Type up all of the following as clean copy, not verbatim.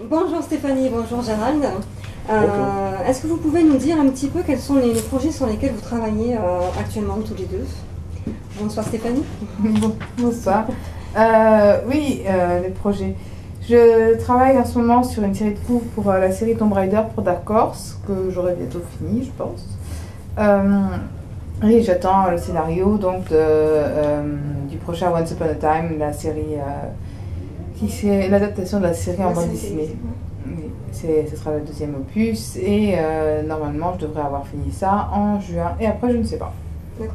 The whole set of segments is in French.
Bonjour Stéphanie, bonjour Gérald. Bonjour. Est-ce que vous pouvez nous dire un petit peu quels sont les projets sur lesquels vous travaillez actuellement tous les deux? Bonsoir Stéphanie. Bonsoir. Oui, les projets. Je travaille en ce moment sur une série de cours pour la série Tomb Raider pour Dark Horse, que j'aurai bientôt fini, je pense. Et j'attends le scénario donc du prochain Once Upon a Time, la série qui c'est l'adaptation de la série en bande dessinée. Oui, ce sera le deuxième opus et normalement je devrais avoir fini ça en juin et après je ne sais pas. D'accord.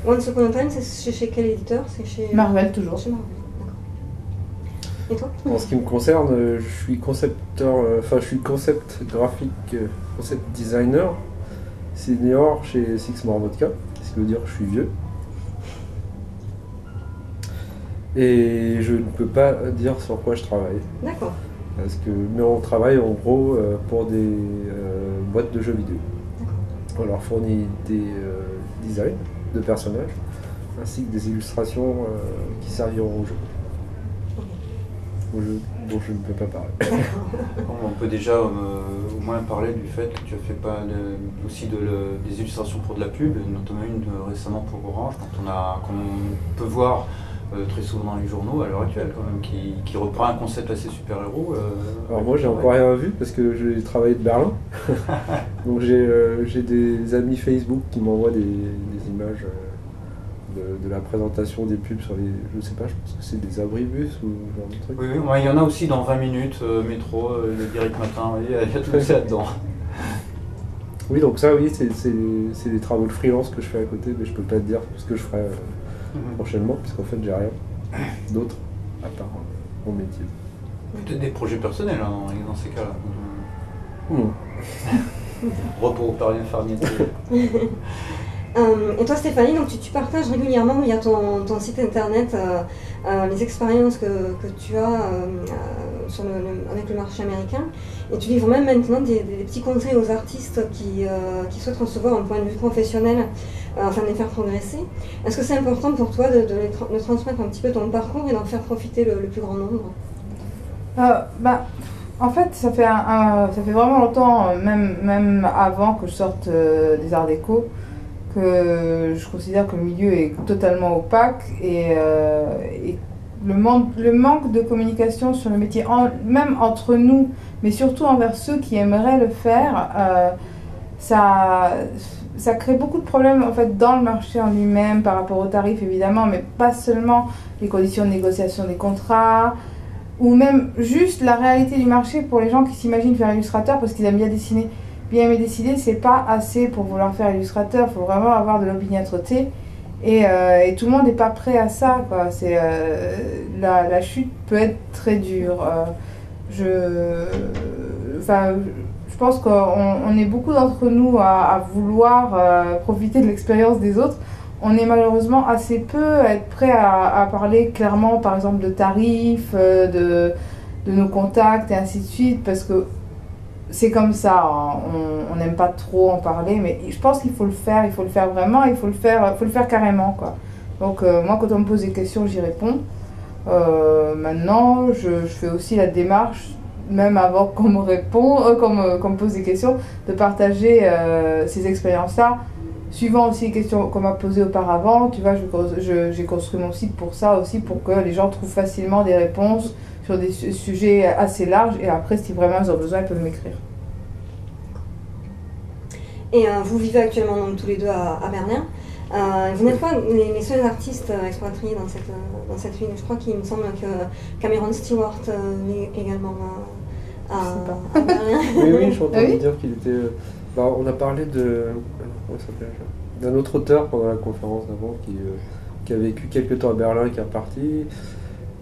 Once Upon a Time, c'est chez quel éditeur? C'est chez Marvel toujours. Chez Marvel, d'accord. Et toi? En ce qui me concerne, je suis concepteur, je suis concept graphique, concept designer senior chez Six More Vodka, ce qui veut dire que je suis vieux. Et je ne peux pas dire sur quoi je travaille. D'accord. Mais on travaille en gros pour des boîtes de jeux vidéo. On leur fournit des designs de personnages ainsi que des illustrations qui serviront au jeu. Au jeu dont je ne peux pas parler. On peut déjà au moins parler du fait que tu as fait aussi des illustrations pour de la pub, notamment une récemment pour Orange, qu'on peut voir très souvent dans les journaux à l'heure actuelle quand même, qui reprend un concept assez super-héros. Alors moi j'ai encore rien vu parce que j'ai travaillé de Berlin. Donc j'ai des amis Facebook qui m'envoient des images de la présentation des pubs sur les... Je sais pas, je pense que c'est des abribus ou ce genre de truc. Oui, il y en a aussi dans 20 minutes, métro, le direct matin, il y a tout ça dedans. Oui, donc ça oui, c'est des travaux de freelance que je fais à côté, mais je peux pas te dire ce que je ferai prochainement, puisqu'en fait j'ai rien d'autre à part mon métier. Peut-être des projets personnels dans ces cas-là. Non. Repos par l'infarniente. Et toi Stéphanie, donc tu partages régulièrement via ton site internet les expériences que tu as avec le marché américain, et tu livres même maintenant des petits conseils aux artistes qui souhaitent recevoir un point de vue professionnel afin de les faire progresser. Est-ce que c'est important pour toi de transmettre un petit peu ton parcours et d'en faire profiter le plus grand nombre? En fait, ça fait vraiment longtemps, même avant que je sorte des arts déco, que je considère que le milieu est totalement opaque et le manque de communication sur le métier, même entre nous, mais surtout envers ceux qui aimeraient le faire, ça crée beaucoup de problèmes en fait dans le marché en lui-même par rapport aux tarifs évidemment, mais pas seulement les conditions de négociation des contrats, ou même juste la réalité du marché pour les gens qui s'imaginent faire illustrateur parce qu'ils aiment bien dessiner. Bien aimer dessiner, c'est pas assez pour vouloir faire illustrateur, il faut vraiment avoir de l'opiniâtreté et tout le monde n'est pas prêt à ça, quoi. La chute peut être très dure. Je pense qu'on est beaucoup d'entre nous à vouloir profiter de l'expérience des autres. On est malheureusement assez peu à être prêt à parler clairement, par exemple, de tarifs, de nos contacts et ainsi de suite, parce que c'est comme ça, hein. On n'aime pas trop en parler, mais je pense qu'il faut le faire vraiment, il faut le faire carrément, quoi. Donc moi, quand on me pose des questions, j'y réponds. Maintenant, je fais aussi la démarche, même avant qu'on me réponde, qu'on me pose des questions, de partager ces expériences-là, suivant aussi les questions qu'on m'a posées auparavant. Tu vois, j'ai construit mon site pour ça aussi, pour que les gens trouvent facilement des réponses sur des sujets assez larges, et après, si vraiment ils ont besoin, ils peuvent m'écrire. Et vous vivez actuellement donc, tous les deux à Berlin. Vous n'êtes pas les seuls artistes expatriés dans cette ville. Je crois qu'il me semble que Cameron Stewart vit également à Berlin. Oui, je suis entendu dire qu'il était... on a parlé d'un autre auteur pendant la conférence d'avant qui a vécu quelques temps à Berlin et qui est reparti.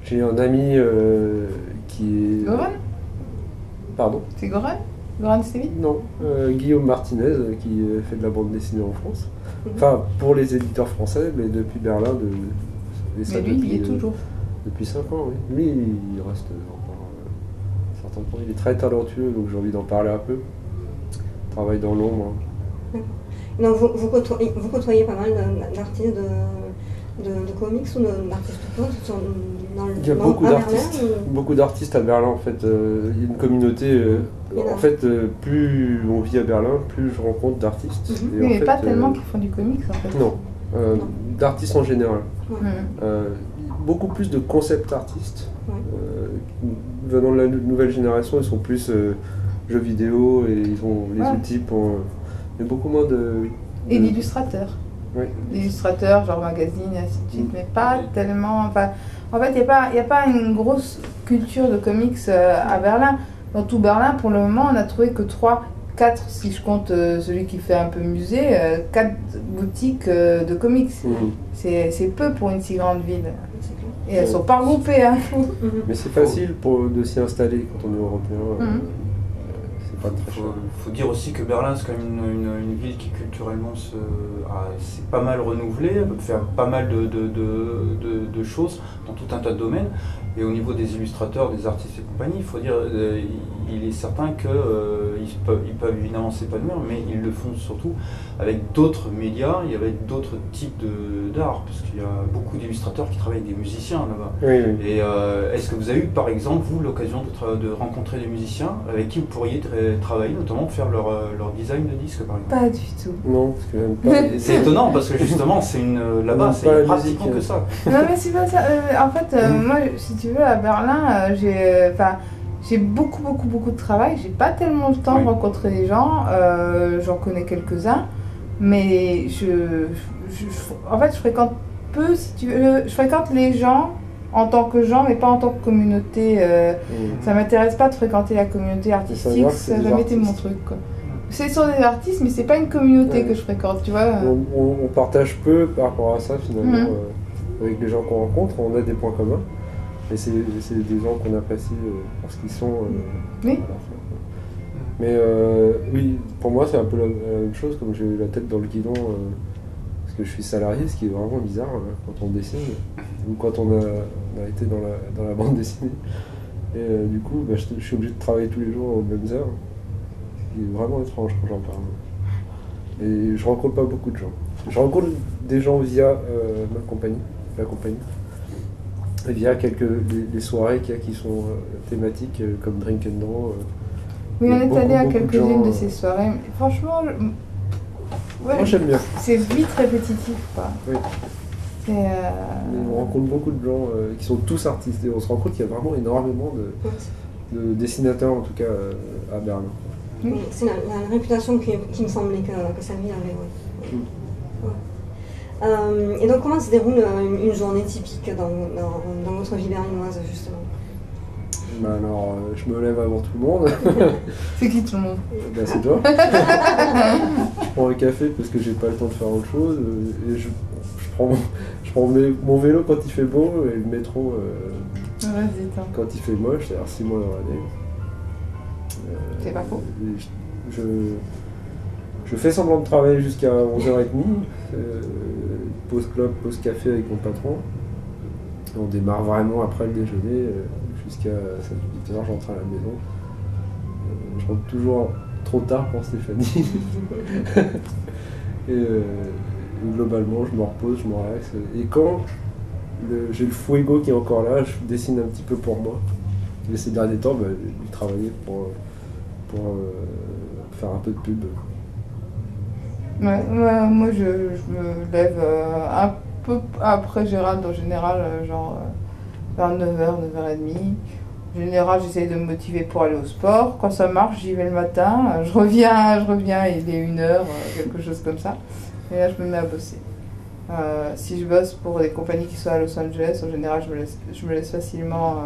J'ai un ami qui est... Goran ? Pardon ? C'est Goran ? Goran Stevie ? Non, Guillaume Martinez qui fait de la bande dessinée en France. Enfin, pour les éditeurs français, mais depuis Berlin. Mais lui, il est toujours. Depuis 5 ans, oui. Lui, il reste encore un certain temps. Il est très talentueux, donc j'ai envie d'en parler un peu. Il travaille dans l'ombre. Donc vous côtoyez pas mal d'artistes de comics ou d'artistes tout court, Il y a beaucoup d'artistes à Berlin en fait. Il y a une communauté. En fait, plus on vit à Berlin, plus je rencontre d'artistes. Oui, mais pas tellement qui font du comics en fait. Non, d'artistes en général. Beaucoup plus de concept artistes. Venant de la nouvelle génération, ils sont plus jeux vidéo et ils ont les outils pour. Il y a beaucoup moins de. Et d'illustrateurs. Oui. D'illustrateurs, genre magazine, et ainsi de suite, mais pas tellement. Enfin, en fait, il n'y a pas une grosse culture de comics à Berlin. Dans tout Berlin, pour le moment, on a trouvé que 4, si je compte celui qui fait un peu musée, 4 boutiques de comics. C'est peu pour une si grande ville. Et elles ne sont pas regroupées. Hein. Mais c'est facile de s'y installer quand on est européen. C'est pas très cher. Faut dire aussi que Berlin, c'est quand même une ville qui culturellement s'est pas mal renouvelée, fait pas mal de choses dans tout un tas de domaines. Et au niveau des illustrateurs, des artistes et compagnie, il faut dire, il est certain qu'ils peuvent évidemment s'épanouir, mais ils le font surtout avec d'autres médias et avec d'autres types d'art, parce qu'il y a beaucoup d'illustrateurs qui travaillent avec des musiciens là-bas. Oui. Et est-ce que vous avez eu, par exemple, vous, l'occasion de rencontrer des musiciens avec qui vous pourriez travailler, notamment pour faire leur design de disque, par exemple? Pas du tout. Non, parce que même pas. C'est étonnant, parce que justement, là-bas, c'est pratiquement que ça. Non, mais c'est pas ça. En fait, moi, si tu veux, à Berlin, j'ai beaucoup de travail. J'ai pas tellement le temps de rencontrer des gens. J'en connais quelques-uns. Mais en fait, je fréquente peu, si tu veux. Je fréquente les gens en tant que gens, mais pas en tant que communauté. Ça m'intéresse pas de fréquenter la communauté artistique. Ça n'a jamais été mon truc, quoi. C'est sur des artistes, mais c'est pas une communauté que je fréquente, tu vois. On partage peu par rapport à ça, finalement. Avec les gens qu'on rencontre, on a des points communs. Et c'est des gens qu'on apprécie parce qu'ils sont. Oui. Mais oui, pour moi, c'est un peu la même chose, comme j'ai la tête dans le guidon, parce que je suis salarié, ce qui est vraiment bizarre quand on dessine, ou quand on a été dans la bande dessinée. Et du coup, je suis obligé de travailler tous les jours aux mêmes heures, ce qui est vraiment étrange quand j'en parle. Et je rencontre pas beaucoup de gens. Je rencontre des gens via la compagnie, et via les soirées qui sont thématiques, comme Drink and Draw. Oui, on est allé à quelques-unes de ces soirées. Mais franchement, moi j'aime bien. C'est vite répétitif, quoi. Oui. On rencontre beaucoup de gens qui sont tous artistes et on se rend compte qu'il y a vraiment énormément de dessinateurs, en tout cas, à Berlin. Oui, c'est la réputation qui me semblait que Samy avait. Et donc, comment se déroule une journée typique dans votre vie berlinoise, justement? Alors, je me lève avant tout le monde. C'est qui tout le monde? C'est toi. Je prends un café parce que j'ai pas le temps de faire autre chose. Et je prends mon vélo quand il fait beau et le métro quand il fait moche, c'est-à-dire 6 mois dans l'année. C'est pas faux. Je fais semblant de travailler jusqu'à 11h30. Pause clope, pause café avec mon patron. On démarre vraiment après le déjeuner. Jusqu'à 7-8h, j'entre à la maison. Je rentre toujours trop tard pour Stéphanie. et globalement, je me repose, je me relaxe. Et quand j'ai le fuego qui est encore là, je dessine un petit peu pour moi. Et ces derniers temps, j'ai travaillé pour faire un peu de pub. Moi je me lève un peu après Gérald en général, vers 9h, 9h30. En général, j'essaie de me motiver pour aller au sport. Quand ça marche, j'y vais le matin. Je reviens, il est 1h, quelque chose comme ça. Et là, je me mets à bosser. Si je bosse pour des compagnies qui sont à Los Angeles, en général, je me laisse facilement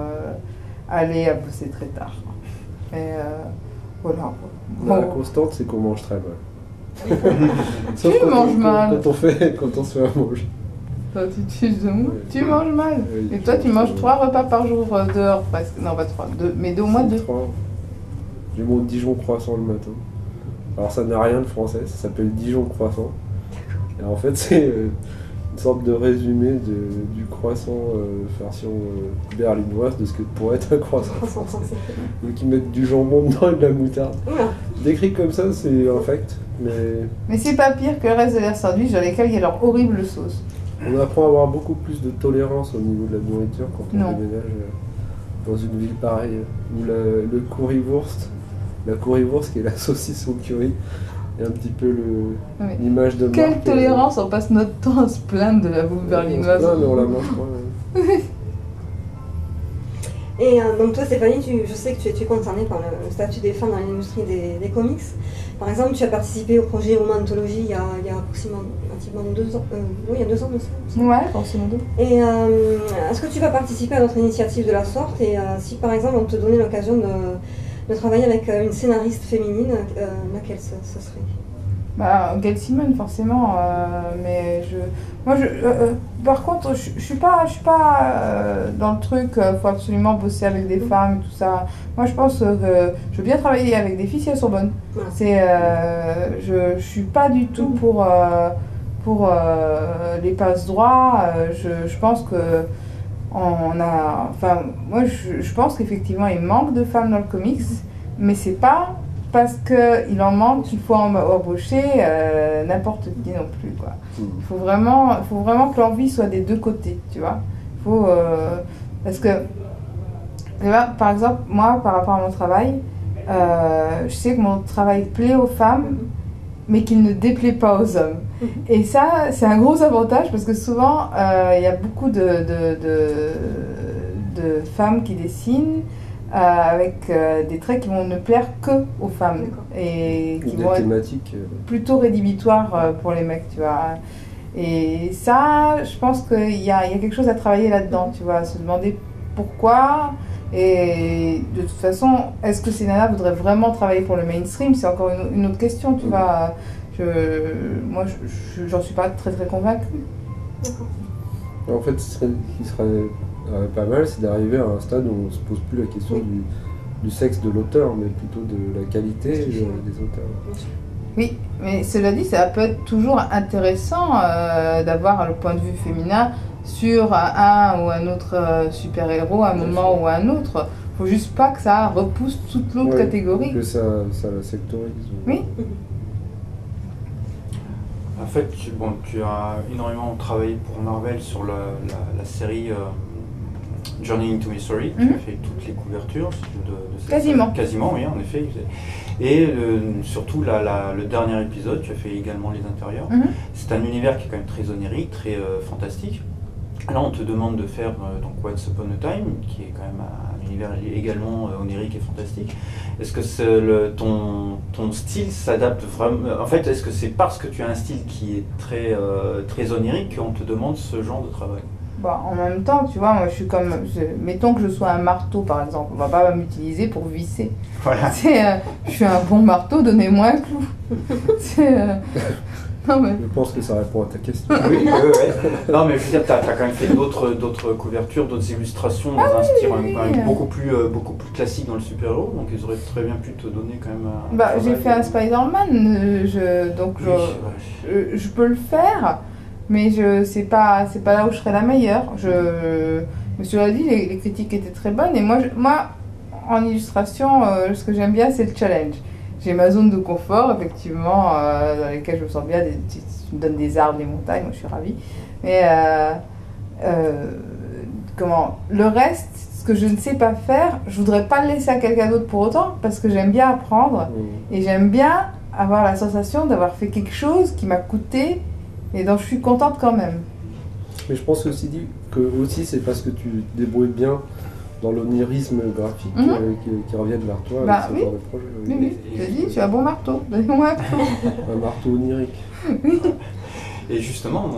aller à bosser très tard. Et voilà. La constante, c'est qu'on mange très mal. Sauf tu manges mal. Quand on se fait à manger. Tu manges mal. Oui, et toi, tu manges 3 repas par jour dehors, presque. Non, pas 3, mais au moins 2. J'ai mon Dijon croissant le matin. Alors, ça n'a rien de français, ça s'appelle Dijon croissant. Et en fait, c'est une sorte de résumé du croissant version berlinoise de ce que pourrait être un croissant français. Donc, ils mettent du jambon dedans et de la moutarde. Décrit comme ça, c'est infect. Mais c'est pas pire que le reste de leurs sandwichs dans lesquels il y a leur horrible sauce. On apprend à avoir beaucoup plus de tolérance au niveau de la nourriture quand on Non. déménage dans une ville pareille, où le currywurst, la currywurst qui est la saucisse au curry, est un petit peu Ouais. l'image de Quelle marque. tolérance, on passe notre temps à se plaindre de la bouffe berlinoise. Non, mais on la mange pas. Et donc toi Stéphanie, je sais que tu es concernée par le statut des femmes dans l'industrie des comics. Par exemple, tu as participé au projet Woman Anthology il y a approximativement 2 ans. Oui, il y a 2 ans de ça. Ouais, grosso modo. Et est-ce que tu vas participer à d'autres initiatives de la sorte? Et si par exemple on te donnait l'occasion de travailler avec une scénariste féminine, laquelle ce serait? Bah, Gail Simon, forcément, mais par contre, je suis pas dans le truc, faut absolument bosser avec des femmes et tout ça. Moi, je pense que je veux bien travailler avec des filles si elles sont bonnes. Voilà. Je suis pas du tout pour les passe-droits. Je pense que moi, je pense qu'effectivement, il manque de femmes dans le comics, mais c'est pas parce qu'il en manque qu'il faut embaucher n'importe qui non plus, quoi. Il faut vraiment que l'envie soit des deux côtés, tu vois. Parce que, par exemple, moi, par rapport à mon travail, je sais que mon travail plaît aux femmes, mais qu'il ne déplaît pas aux hommes. Et ça, c'est un gros avantage parce que souvent, il y a beaucoup de femmes qui dessinent avec des traits qui vont ne plaire que aux femmes et qui vont être plutôt rédhibitoires pour les mecs, tu vois. Et ça, je pense qu'il y a quelque chose à travailler là-dedans, tu vois, à se demander pourquoi. Et de toute façon, est-ce que ces nanas voudraient vraiment travailler pour le mainstream? C'est encore une autre question, tu vois. Moi, j'en suis pas très très convaincue. En fait, ce qui serait pas mal, c'est d'arriver à un stade où on ne se pose plus la question du sexe de l'auteur, mais plutôt de la qualité des auteurs. Oui, mais cela dit, ça peut être toujours intéressant d'avoir le point de vue féminin sur un ou un autre super-héros à un moment ou à un autre. Faut juste pas que ça repousse toute l'autre catégorie. Que ça la sectorise. Oui. En fait, tu as énormément travaillé pour Marvel sur la série Journey into Mystery. Tu as fait toutes les couvertures de cette Quasiment. série. Quasiment, oui, en effet. Et surtout, le dernier épisode, tu as fait également les intérieurs. C'est un univers qui est quand même très onirique, très fantastique. Là, on te demande de faire donc Once Upon a Time, qui est quand même un univers également onirique et fantastique. Est-ce que ton style s'adapte vraiment? En fait, est-ce que c'est parce que tu as un style qui est très onirique qu'on te demande ce genre de travail? Bah, en même temps, tu vois, moi je suis comme. Mettons que je sois un marteau par exemple, on va pas m'utiliser pour visser. Voilà. Je suis un bon marteau, donnez-moi un clou. Non, mais... Je pense que ça répond à ta question. Oui. Non, mais je veux dire, tu as quand même fait d'autres couvertures, d'autres illustrations dans un style beaucoup plus classique dans le super-héros, donc ils auraient très bien pu te donner quand même j'ai fait un Spider-Man, donc je peux le faire, mais c'est pas là où je serais la meilleure. Mais cela dit, les critiques étaient très bonnes, et moi en illustration, ce que j'aime bien, c'est le challenge. J'ai ma zone de confort, effectivement, dans laquelle je me sens bien. Tu me donnes des arbres, des montagnes, moi je suis ravie. Mais le reste, ce que je ne sais pas faire, je voudrais pas le laisser à quelqu'un d'autre pour autant, parce que j'aime bien apprendre et j'aime bien avoir la sensation d'avoir fait quelque chose qui m'a coûté et dont je suis contente quand même. Mais je pense aussi c'est parce que tu te débrouilles bien dans l'onirisme graphique qui reviennent vers toi avec ce genre de projet. Oui. J'ai dit, tu as un bon marteau, donnez-moi un marteau. Un marteau onirique. Oui. Et justement,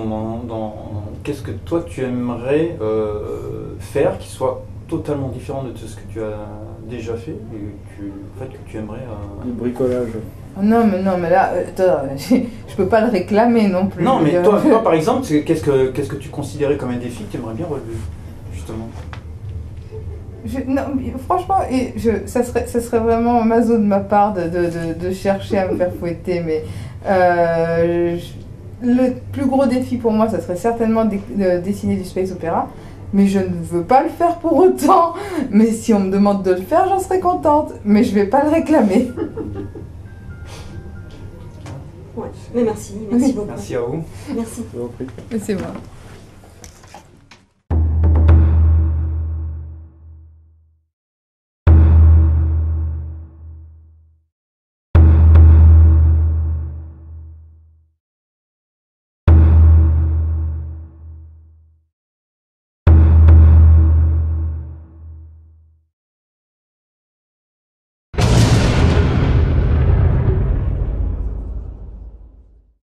qu'est-ce que toi tu aimerais faire qui soit totalement différent de tout ce que tu as déjà fait et que tu aimerais... Du bricolage. Non, mais là, je peux pas le réclamer non plus. Non, mais toi par exemple, qu'est-ce que tu considérais comme un défi que tu aimerais bien relever, justement? Non, franchement, ça serait vraiment maso de ma part de chercher à me faire fouetter, mais le plus gros défi pour moi, ça serait certainement de dessiner du space opéra, mais je ne veux pas le faire pour autant. Mais si on me demande de le faire, j'en serais contente, mais je vais pas le réclamer. Ouais, mais merci beaucoup. Merci à vous. Merci. C'est moi.